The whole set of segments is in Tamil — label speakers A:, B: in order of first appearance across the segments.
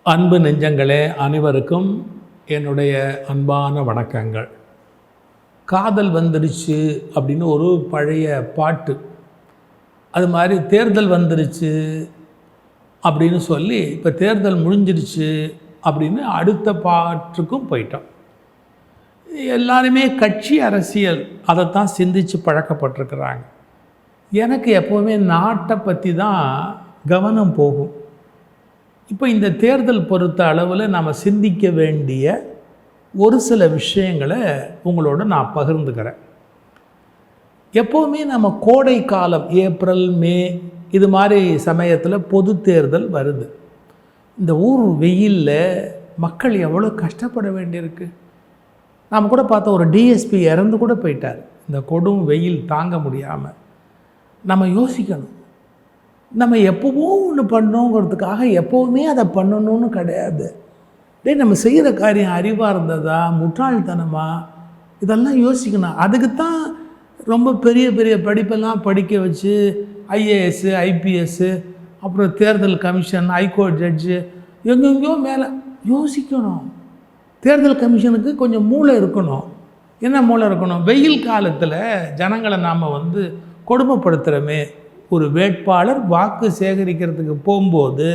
A: அன்பு நெஞ்சங்களே அனைவருக்கும் என்னுடைய அன்பான வணக்கங்கள். காதல் வந்துடுச்சு அப்படின்னு ஒரு பழைய பாட்டு, அது மாதிரி தேர்தல் வந்துடுச்சு அப்படின்னு சொல்லி இப்போ தேர்தல் முடிஞ்சிடுச்சு அப்படின்னு அடுத்த பாட்டுக்கும் போயிட்டோம். எல்லாருமே கட்சி அரசியல் அதைத்தான் சிந்தித்து பழக்கப்பட்டிருக்கிறாங்க. எனக்கு எப்போவுமே நாட்டை பற்றி தான் கவனம் போகும். இப்போ இந்த தேர்தல் பொறுத்த அளவில் நாம் சிந்திக்க வேண்டிய ஒரு சில விஷயங்களை உங்களோட நான் பகிர்ந்துக்கிறேன். எப்போவுமே நம்ம கோடை காலம் ஏப்ரல் மே இது மாதிரி சமயத்தில் பொது தேர்தல் வருது. இந்த ஊர் வெயிலில் மக்கள் எவ்வளோ கஷ்டப்பட வேண்டியிருக்கு. நாம் கூட பார்த்தா ஒரு டிஎஸ்பி இறந்து கூட போயிட்டார் இந்த கொடும் வெயில் தாங்க முடியாமல். நம்ம யோசிக்கணும், நம்ம எப்போவோ ஒன்று பண்ணோங்கிறதுக்காக எப்போவுமே அதை பண்ணணும்னு கிடையாது. நம்ம செய்கிற காரியம் அறிவாக இருந்ததா முட்டாள்தனமா இதெல்லாம் யோசிக்கணும். அதுக்கு தான் ரொம்ப பெரிய பெரிய படிப்பெல்லாம் படிக்க வச்சு ஐஏஎஸ்ஸு ஐபிஎஸ்ஸு அப்புறம் தேர்தல் கமிஷன் ஹைகோர்ட் ஜட்ஜு எங்கெங்கேயோ மேலே யோசிக்கணும். தேர்தல் கமிஷனுக்கு கொஞ்சம் மூளை இருக்கணும். என்ன மூளை இருக்கணும்? வெயில் காலத்தில் ஜனங்களை நாம் கொடுமைப்படுத்துகிறோமே. ஒரு வேட்பாளர் வாக்கு சேகரிக்கிறதுக்கு போகும்போது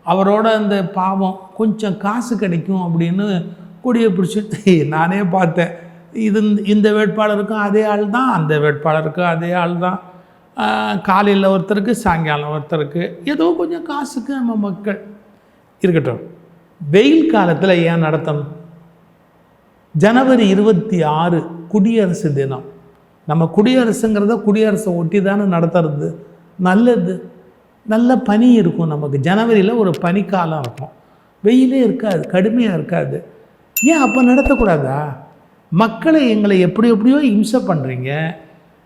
A: அவரோட அந்த பாவம் கொஞ்சம் காசு கிடைக்கும் அப்படின்னு கொடியை பிடிச்சிட்டு நானே பார்த்தேன். இந்த வேட்பாளருக்கும் அதே ஆள் தான், அந்த வேட்பாளருக்கும் அதே ஆள் தான். காலையில் ஒருத்தருக்கு சாயங்காலம் ஒருத்தருக்கு ஏதோ கொஞ்சம் காசுக்கு நம்ம மக்கள் இருக்கட்டும். வெயில் காலத்தில் ஏன் நடத்தணும்? ஜனவரி 26 குடியரசு தினம். நம்ம குடியரசுங்கிறத குடியரசை ஒட்டி தானே நடத்துறது. நல்லது, நல்ல பனி இருக்கும். நமக்கு ஜனவரியில் ஒரு பனிக்காலம் இருக்கும், வெயிலே இருக்காது, கடுமையாக இருக்காது. ஏன் அப்போ நடத்தக்கூடாதா? மக்களை எங்களை எப்படியோ இம்சை பண்ணுறீங்க.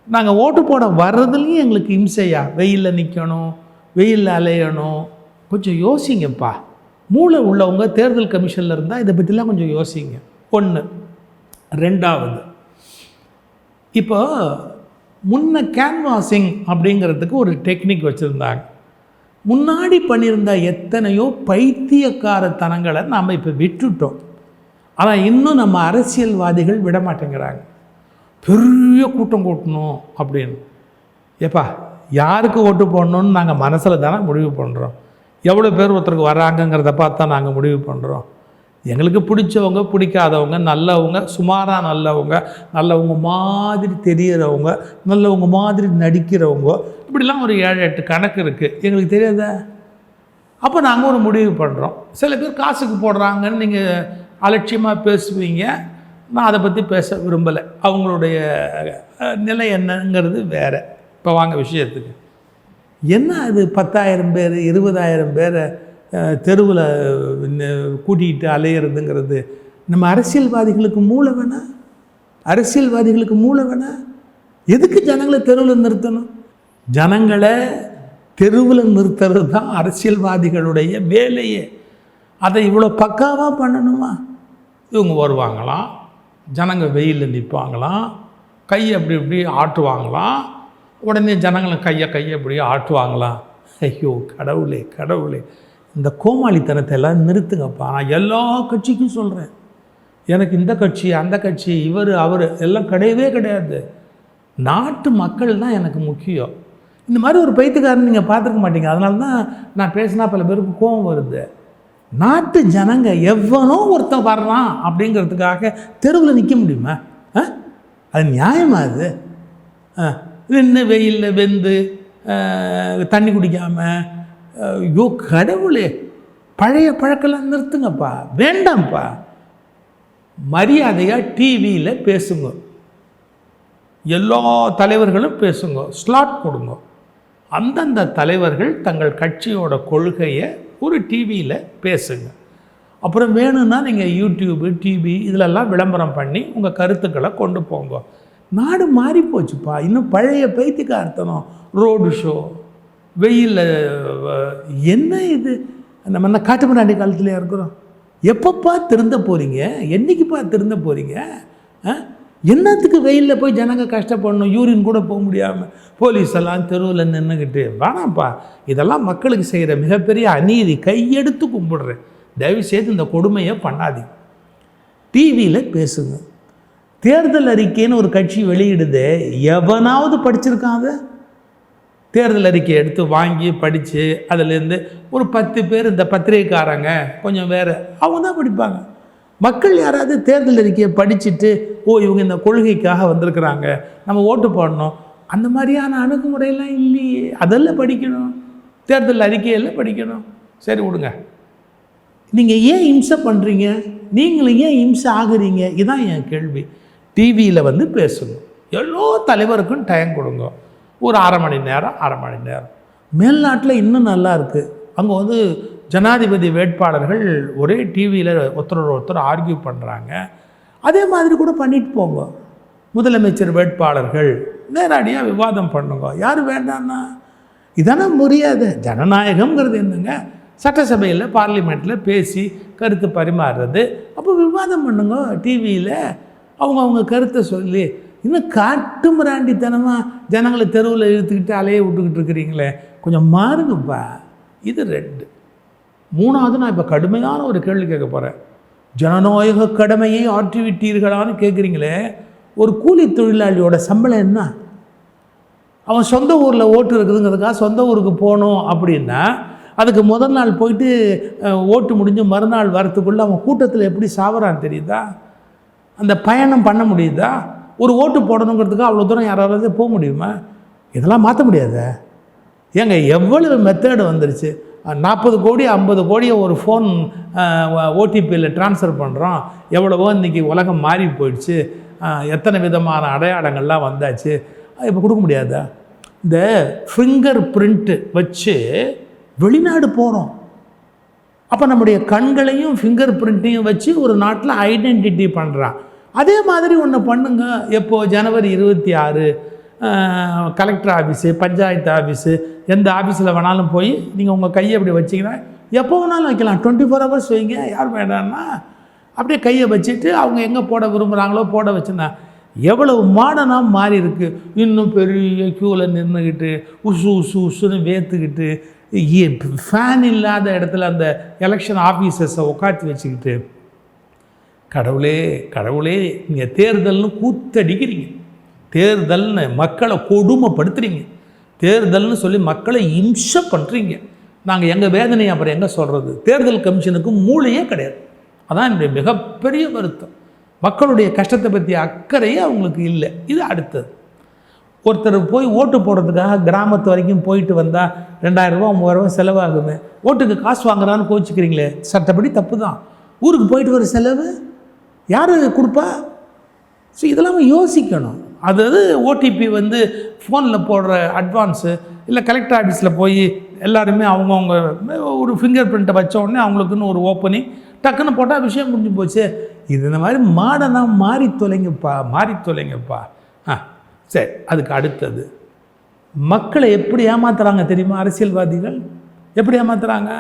A: நாங்கள் ஓட்டு போட வர்றதுலேயும் எங்களுக்கு இம்சையா? வெயிலில் நிற்கணும், வெயிலில் அலையணும். கொஞ்சம் யோசிங்கப்பா. மூளை உள்ளவங்க தேர்தல் கமிஷனில் இருந்தால் இதை பற்றிலாம் கொஞ்சம் யோசிங்க. ஒன்று. ரெண்டாவது, இப்போ முன்ன கேன்வாசிங் அப்படிங்கிறதுக்கு ஒரு டெக்னிக் வச்சுருந்தாங்க. முன்னாடி பண்ணியிருந்த எத்தனையோ பைத்தியக்காரத்தனங்களை நாம் இப்போ விட்டுட்டோம். ஆனால் இன்னும் நம்ம அரசியல்வாதிகள் விட மாட்டேங்கிறாங்க. பெரிய கூட்டம் கூட்டணும் அப்படின்னு. ஏப்பா, யாருக்கு ஓட்டு போடணுன்னு நாங்கள் மனசில் தானே முடிவு பண்ணுறோம். எவ்வளோ பேர் ஒருத்தருக்கு வராங்கங்கிறத பார்த்தா நாங்கள் முடிவு பண்ணுறோம். எங்களுக்கு பிடிச்சவங்க பிடிக்காதவங்க, நல்லவங்க சுமாராக நல்லவங்க மாதிரி தெரிகிறவங்க, நல்லவங்க மாதிரி நடிக்கிறவங்க, இப்படிலாம் ஒரு 7-8 கணக்கு இருக்குது. எங்களுக்கு தெரியாதா? அப்போ நாங்கள் ஒரு முடிவு பண்ணுறோம். சில பேர் காசுக்கு போடுறாங்கன்னு நீங்கள் அலட்சியமாக பேசுவீங்க. நான் அதை பற்றி பேச விரும்பலை. அவங்களுடைய நிலை என்னங்கிறது வேறு. இப்போ வாங்க விஷயத்துக்கு. என்ன அது 10,000 பேர் 20,000 பேரை தெருவில் கூட்டிகிட்டு அலையிறதுங்கிறது? நம்ம அரசியல்வாதிகளுக்கு மூளை வேணாம்? அரசியல்வாதிகளுக்கு மூளை வேணாம்? எதுக்கு ஜனங்களை தெருவில் நிறுத்தணும்? ஜனங்களை தெருவில் நிறுத்துறது தான் அரசியல்வாதிகளுடைய வேலையே. அதை இவ்வளோ பக்காவாக பண்ணணுமா? இவங்க வருவாங்களாம், ஜனங்க வெயிலில் நிற்பாங்களாம், கையை அப்படி இப்படி ஆட்டுவாங்களாம், உடனே ஜனங்களை கையை இப்படி ஆட்டுவாங்களாம். ஐயோ கடவுளே கடவுளே, இந்த கோமாளித்தனத்தை எல்லாம் நிறுத்துங்கப்பா. நான் எல்லா கட்சிக்கும் சொல்கிறேன். எனக்கு இந்த கட்சி அந்த கட்சி இவர் அவர் எல்லாம் கிடையவே கிடையாது. நாட்டு மக்கள் தான் எனக்கு முக்கியம். இந்த மாதிரி ஒரு பைத்தியக்காரன் நீங்கள் பார்த்துருக்க மாட்டீங்க. அதனால தான் நான் பேசினா பல பேருக்கு கோபம் வருது. நாட்டு ஜனங்க எவனோ ஒருத்தன் வர்றான் அப்படிங்கிறதுக்காக தெருவில் நிற்க முடியுமா? அது நியாயமா? அது இன்னும் வெயிலில் வெந்து தண்ணி குடிக்காமல், ஐயோ கடவுளே, பழைய பழக்கெல்லாம் நிறுத்துங்கப்பா. வேண்டாம்ப்பா. மரியாதையாக டிவியில் பேசுங்க, எல்லா தலைவர்களும் பேசுங்க, ஸ்லாட் கொடுங்க. அந்தந்த தலைவர்கள் தங்கள் கட்சியோட கொள்கையை ஒரு டிவியில் பேசுங்க. அப்புறம் வேணும்னா நீங்கள் யூடியூபு டிவி இதிலெல்லாம் விளம்பரம் பண்ணி உங்கள் கருத்துக்களை கொண்டு போங்க. நாடு மாறி போச்சுப்பா. இன்னும் பழைய பைத்தியக்காரத்தனம், ரோடு ஷோ, வெயிலில் என்ன இது? நம்ம என்ன காட்டுமிராண்டி காலத்துலையா இருக்கிறோம்? எப்பப்பா திருந்த போகிறீங்க? என்றைக்குப்பா திருந்த போகிறீங்க? என்னத்துக்கு வெயிலில் போய் ஜனங்க கஷ்டப்படணும்? யூரின் கூட போக முடியாமல் போலீஸ் எல்லாம் தெருவில் நின்றுக்கிட்டு வேணாம்ப்பா. இதெல்லாம் மக்களுக்கு செய்கிற மிகப்பெரிய அநீதி. கையெடுத்து கும்பிடுறேன். தயவுசெய்து இந்த கொடுமையை பண்ணாதீங்க. டிவியில் பேசுங்க. தேர்தல் அறிக்கைன்னு ஒரு கட்சி வெளியிடுது, எவனாவது படிச்சிருக்காங்க? தேர்தல் அறிக்கையை எடுத்து வாங்கி படித்து அதிலேருந்து ஒரு 10 பேர் இந்த பத்திரிகைக்காரங்க கொஞ்சம் வேறு அவங்க தான் படிப்பாங்க. மக்கள் யாராவது தேர்தல் அறிக்கையை படிச்சுட்டு இவங்க இந்த கொள்கைக்காக வந்திருக்கிறாங்க, நம்ம ஓட்டு போடணும், அந்த மாதிரியான அணுகுமுறையெல்லாம் இல்லையே. அதெல்லாம் படிக்கணும், தேர்தல் அறிக்கையெல்லாம் படிக்கணும். சரி விடுங்க. நீங்கள் ஏன் இம்சை பண்ணுறீங்க? நீங்களும் ஏன் இம்சை ஆகுறீங்க? இதுதான் என் கேள்வி. டிவியில் வந்து பேசணும். எவ்வளோ தலைவருக்கும் டைம் கொடுங்க, ஒரு அரை மணி நேரம். மேல்நாட்டில் இன்னும் நல்லா இருக்குது. அங்கே வந்து ஜனாதிபதி வேட்பாளர்கள் ஒரே டிவியில் ஒருத்தர் ஆர்கியூ பண்ணுறாங்க. அதே மாதிரி கூட பண்ணிட்டு போங்க. முதலமைச்சர் வேட்பாளர்கள் நேரடியாக விவாதம் பண்ணுங்க. யார் வேண்டான்னா? இதான முடியாது. ஜனநாயகம்ங்கிறது என்னங்க? சட்டசபையில் பார்லிமெண்ட்டில் பேசி கருத்து பரிமாறுறது. அப்போ விவாதம் பண்ணுங்க டிவியில். அவங்க கருத்தை சொல்லி. இன்னும் காட்டு மிராண்டித்தனமாக ஜனங்களை தெருவில் இழுத்துக்கிட்டு அலைய விட்டுக்கிட்டு இருக்கிறீங்களே, கொஞ்சம் மாறுங்கப்பா. இது 2. 3வது நான் இப்போ கடுமையான ஒரு கேள்வி கேட்க போகிறேன். ஜனநாயக கடமையை ஆற்றிவிட்டீர்களான்னு கேட்குறீங்களே, ஒரு கூலி தொழிலாளியோட சம்பளம் என்ன? அவன் சொந்த ஊரில் ஓட்டு இருக்குதுங்கிறதுக்காக சொந்த ஊருக்கு போகணும் அப்படின்னா அதுக்கு முதல் நாள் போயிட்டு ஓட்டு முடிஞ்சு மறுநாள் வரத்துக்குள்ளே அவன் கூட்டத்தில் எப்படி சாவறான் தெரியுதா? அந்த பயணம் பண்ண முடியுதா? ஒரு ஓட்டு போடணுங்கிறதுக்கு அவ்வளோ தூரம் யாராவது போக முடியுமா? இதெல்லாம் மாற்ற முடியாத. ஏங்க எவ்வளவு மெத்தேடு வந்துருச்சு. 40 கோடி 50 கோடியை ஒரு ஃபோன் ஓடிபியில் ட்ரான்ஸ்ஃபர் பண்ணுறோம். எவ்வளவோ இன்றைக்கி உலகம் மாறி போயிடுச்சு. எத்தனை விதமான அடையாளங்கள்லாம் வந்தாச்சு. இப்போ கொடுக்க முடியாதா? இந்த ஃபிங்கர் பிரிண்ட்டு வச்சு வெளிநாடு போகிறோம். அப்போ நம்முடைய கண்களையும் ஃபிங்கர் பிரிண்ட்டையும் வச்சு ஒரு நாட்டில் ஐடென்டிட்டி பண்ணுறான். அதே மாதிரி ஒன்று பண்ணுங்க. எப்போது? ஜனவரி 26 கலெக்டர் ஆஃபீஸு, பஞ்சாயத்து ஆஃபீஸு, எந்த ஆஃபீஸில் வேணாலும் போய் நீங்கள் உங்கள் கையை அப்படி வச்சிங்கன்னா எப்போ வேணாலும் வைக்கலாம். 24 ஹவர்ஸ் வைங்க. யார் வேண்டாம்னா அப்படியே கையை வச்சுட்டு அவங்க எங்கே போட விரும்புகிறாங்களோ போட வச்சுன்னா எவ்வளவு மாடனாக மாறி இருக்குது. இன்னும் பெரிய க்யூவில் நின்றுக்கிட்டு உசுன்னு வேர்த்துக்கிட்டு ஃபேன் இல்லாத இடத்துல அந்த எலெக்ஷன் ஆஃபீஸர்ஸை உட்காந்து வச்சுக்கிட்டு கடவுளே நீங்கள் தேர்தல்னு கூத்தடிக்கிறீங்க. தேர்தல்னு மக்களை கொடுமைப்படுத்துகிறீங்க. தேர்தல்னு சொல்லி மக்களை இம்சை பண்ணுறீங்க. நாங்கள் எங்கள் வேதனையை அப்புறம் எங்கே சொல்கிறது? தேர்தல் கமிஷனுக்கு மூளையே கிடையாது. அதான் என்னுடைய மிகப்பெரிய வருத்தம். மக்களுடைய கஷ்டத்தை பற்றி அக்கறையே அவங்களுக்கு இல்லை. இது அடுத்தது. ஒருத்தர் போய் ஓட்டு போடுறதுக்காக கிராமத்து வரைக்கும் போயிட்டு வந்தால் 2000 ரூபா 3000 ரூபா செலவாகுமே. ஓட்டுக்கு காசு வாங்குறான்னு கோச்சிக்கிறீங்களே, சட்டப்படி தப்பு தான். ஊருக்கு போயிட்டு வர செலவு யார் கொடுப்பா? ஸோ இதெல்லாம் யோசிக்கணும். அதாவது ஓடிபி வந்து ஃபோனில் போடுற அட்வான்ஸு, இல்லை கலெக்டர் ஆஃபீஸில் போய் எல்லாருமே அவங்கவுங்க ஒரு ஃபிங்கர் பிரிண்ட்டை வச்ச உடனே அவங்களுக்குன்னு ஒரு ஓப்பனிங் டக்குன்னு போட்டால் விஷயம் முடிஞ்சு போச்சு. இது இந்த மாதிரி மாடனாக மாறி தொலைங்கப்பா. சரி, அதுக்கு அடுத்தது மக்களை எப்படி ஏமாத்துறாங்க தெரியுமா? அரசியல்வாதிகள் எப்படி ஏமாத்துறாங்க?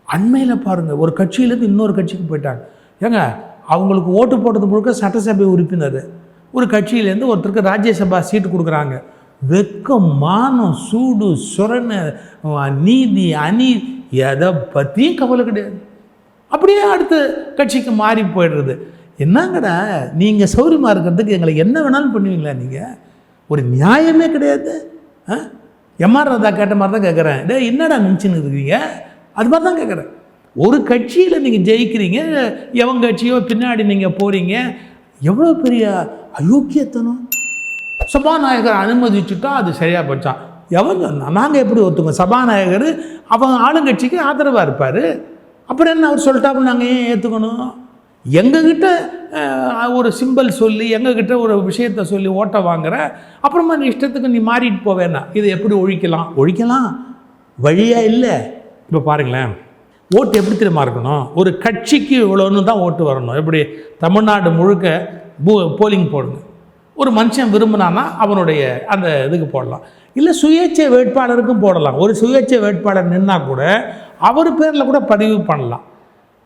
A: அண்மையில் பாருங்கள், ஒரு கட்சியிலேருந்து இன்னொரு கட்சிக்கு போயிட்டாங்க. ஏங்க அவங்களுக்கு ஓட்டு போட்டது முழுக்க சட்டசபை உறுப்பினர். ஒரு கட்சியிலேருந்து ஒருத்தருக்கு ராஜ்யசபா சீட்டு கொடுக்குறாங்க. வெக்கம், மானம், சூடு, சுரண, நீதி, எதை பற்றியும் கவலை கிடையாது. அப்படியே அடுத்த கட்சிக்கு மாறி போயிடுறது. என்னங்கடா நீங்கள் சௌரியமாக இருக்கிறதுக்கு எங்களை என்ன வேணாலும் பண்ணுவீங்களா? நீங்கள் ஒரு நியாயமே கிடையாது. எம்ஆர் ராதா கேட்ட மாதிரி தான் கேட்குறேன். என்னடா நினச்சின்னு இருக்கிறீங்க? அது மாதிரி தான் கேட்குறேன். ஒரு கட்சியில் நீங்கள் ஜெயிக்கிறீங்க, எவங்க கட்சியோ பின்னாடி நீங்கள் போகிறீங்க. எவ்வளோ பெரிய அயோக்கியத்தனம். சபாநாயகர் அனுமதிச்சுட்டா அது சரியாக போச்சான். எவன் சொன்னால் நாங்கள் எப்படி ஒத்துக்கோம்? சபாநாயகர் அவங்க ஆளுங்கட்சிக்கு ஆதரவாக இருப்பார். அப்புறம் என்ன அவர் சொல்லிட்டாப்புல நாங்கள் ஏன் ஏற்றுக்கணும்? எங்ககிட்ட ஒரு சிம்பிள் சொல்லி, எங்ககிட்ட ஒரு விஷயத்தை சொல்லி ஓட்ட வாங்குற, அப்புறமா நீ இஷ்டத்துக்கு நீ மாறிட்டு போவேன்னா இதை எப்படி ஒழிக்கலாம்? வழியாக இல்லை. இப்போ பாருங்களேன், ஓட்டு எப்படி தெரியுமா இருக்கணும்? ஒரு கட்சிக்கு இவ்வளோன்னு தான் ஓட்டு வரணும். எப்படி? தமிழ்நாடு முழுக்க போலிங் போடுங்க. ஒரு மனுஷன் விரும்பினான்னா அவனுடைய அந்த இதுக்கு போடலாம். இல்லை சுயேட்சை வேட்பாளருக்கும் போடலாம். ஒரு சுயேட்சை வேட்பாளர் நின்னா கூட அவர் பேரில் கூட பதிவு பண்ணலாம்.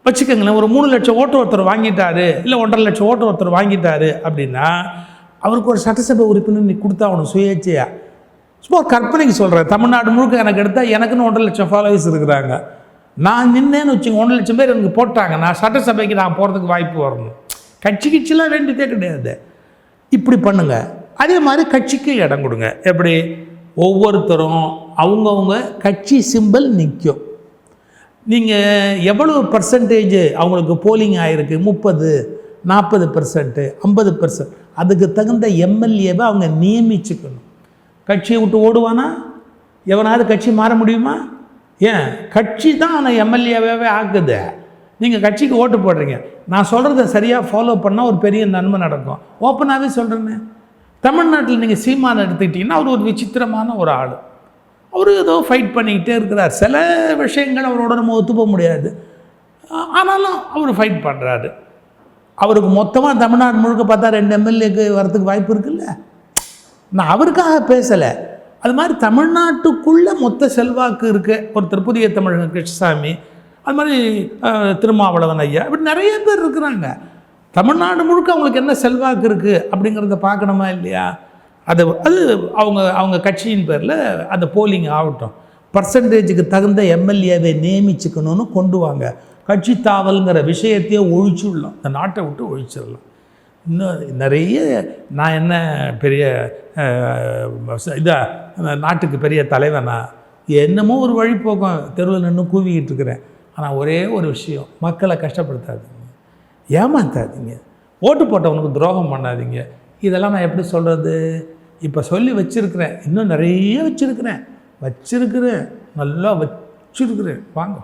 A: வச்சுக்கோங்களேன், ஒரு 3 லட்சம் ஓட்டு ஒருத்தர் வாங்கிட்டாரு, இல்லை 1.5 லட்சம் ஓட்டு ஒருத்தர் வாங்கிட்டாரு அப்படின்னா அவருக்கு ஒரு சட்டசபை உறுப்பினர் நீ கொடுத்தா அவனுக்கு சுயேட்சையா. சும்மா ஒரு கற்பனைக்கு சொல்கிறேன். தமிழ்நாடு முழுக்க எனக்கு எடுத்தால் எனக்குன்னு 1.5 லட்சம் ஃபாலோவர்ஸ் இருக்கிறாங்க. நான் நின்னேன்னு வச்சுங்க 1 லட்சம் பேர் எனக்கு போட்டாங்க, நான் சட்டசபைக்கு நான் போகிறதுக்கு வாய்ப்பு வரணும். கட்சிலாம் வேண்டியதே கிடையாது. இப்படி பண்ணுங்க. அதே மாதிரி கட்சிக்கு இடம் கொடுங்க. எப்படி? ஒவ்வொருத்தரும் அவங்கவுங்க கட்சி சிம்பல் நிற்கும். நீங்கள் எவ்வளோ பர்சன்டேஜ் அவங்களுக்கு போலிங் ஆகிருக்கு, 30, 40%, 50%, அதுக்கு தகுந்த எம்எல்ஏவை அவங்க நியமிச்சுக்கணும். கட்சியை விட்டு ஓடுவானா? எவனாவது கட்சி மாற முடியுமா? ஏன்? கட்சி தான் அவனை எம்எல்ஏவே ஆக்குது. நீங்கள் கட்சிக்கு ஓட்டு போடுறீங்க. நான் சொல்கிறத சரியாக ஃபாலோ பண்ணால் ஒரு பெரிய நன்மை நடக்கும். ஓப்பனாகவே சொல்கிறேன்னு. தமிழ்நாட்டில் நீங்கள் சீமானை எடுத்துக்கிட்டிங்கன்னா அவர் ஒரு விசித்திரமான ஒரு ஆள். அவர் ஏதோ ஃபைட் பண்ணிக்கிட்டே இருக்கிறார். சில விஷயங்கள் அவரோட நம்ம ஒத்துப்போக முடியாது, ஆனாலும் அவர் ஃபைட் பண்ணுறாரு. அவருக்கு மொத்தமாக தமிழ்நாடு முழுக்க பார்த்தா 2 எம்எல்ஏக்கு வரத்துக்கு வாய்ப்பு இருக்குல்ல. நான் அவருக்காக பேசலை. அது மாதிரி தமிழ்நாட்டுக்குள்ளே மொத்த செல்வாக்கு இருக்க ஒருத்தர் புதிய தமிழக கிருஷ்ணசாமி, அது மாதிரி திருமாவளவன் ஐயா, இப்படி நிறைய பேர் இருக்கிறாங்க. தமிழ்நாடு முழுக்க அவங்களுக்கு என்ன செல்வாக்கு இருக்குது அப்படிங்கிறத பார்க்கணுமா இல்லையா? அது அவங்க கட்சியின் பேரில் அந்த போலிங் ஆகட்டும். பர்சன்டேஜுக்கு தகுந்த எம்எல்ஏவை நியமிச்சுக்கணும்னு கொண்டு வாங்க. கட்சி தாவல்ங்கிற விஷயத்தையே ஒழிச்சுடலாம். இந்த நாட்டை விட்டு ஒழிச்சிடலாம். இன்னும் நிறைய நான் என்ன பெரிய நாட்டுக்கு பெரிய தலைவனா, என்னமோ ஒரு வழிபோக்கம் தெருவில் நின்று கூவிக்கிட்டு இருக்கிறேன். ஆனால் ஒரே ஒரு விஷயம், மக்களை கஷ்டப்படுத்தாதீங்க, ஏமாத்தாதீங்க, ஓட்டு போட்டவனுக்கு துரோகம் பண்ணாதீங்க. இதெல்லாம் நான் எப்படி சொல்கிறது? இப்போ சொல்லி வச்சுருக்கிறேன், இன்னும் நிறைய வச்சுருக்கிறேன், நல்லா வச்சுருக்கிறேன். வாங்க.